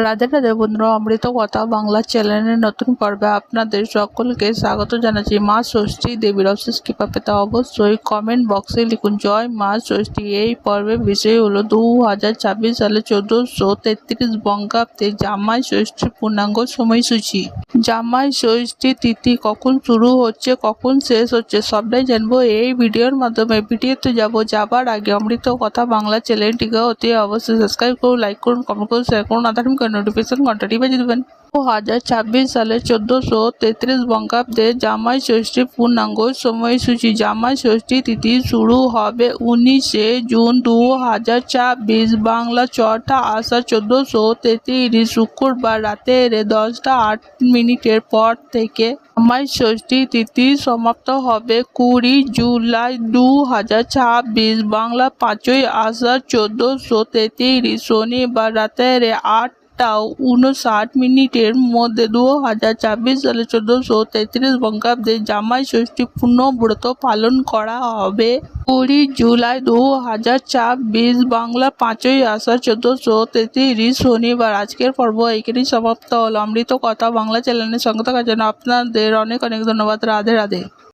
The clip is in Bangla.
রাধে রাধে বন্ধুরা, অমৃত কথা বাংলা চ্যানেলের নতুন পর্বে আপনাদের সকলকে স্বাগত জানাচ্ছি। মা ষষ্ঠী দেবীর অশেষ কৃপা পেতে অবশ্যই কমেন্ট বক্সে লিখুন জয় মা ষষ্ঠী। এই পর্বের বিষয় হলো 2026 সালে 1433 বঙ্গাব্দে জামাই ষষ্ঠীর পূর্ণাঙ্গ সময়সূচি। জামাই ষষ্ঠী তিথি কখন শুরু হচ্ছে, কখন শেষ হচ্ছে, সবটাই জানবো এই ভিডিওর মাধ্যমে। ভিডিওতে যাবার আগে অমৃত কথা বাংলা চ্যানেলটিকে অতি অবশ্যই সাবস্ক্রাইব করুন, লাইক করুন, কমেন্ট করুন, শেয়ার করুন, নোটিফিকেশন ঘন্টাটি বাজিয়ে দেবেন। 2026 সালে 1433 বঙ্গাব্দে জামাই ষষ্ঠীর পূর্ণাঙ্গ সময়সূচি। জামাই ষষ্ঠী তিথি শুরু হবে 19 জুন 2026 বাংলা 6টা আষাঢ় 1433 শুক্রবার রাতের 10:08 পর থেকে। জামাই ষষ্ঠী তিথি সমাপ্ত হবে 20 জুলাই 2026 বাংলা 5ই আষাঢ় 1433 শনিবার রাতের 8:59 মধ্যে। 2026 সালে 1433 বঙ্গাব্দে জামাই ষষ্ঠী পূর্ণ ব্রত পালন করা হবে 20 জুলাই 2026 বাংলা 5ই আষাঢ় 1433 শনিবার। আজকের পর্ব এখানেই সমাপ্ত হলো। অমৃত কথা বাংলা চ্যানেলের সঙ্গে থাকার জন্য আপনাদের অনেক অনেক ধন্যবাদ। রাধে রাধে।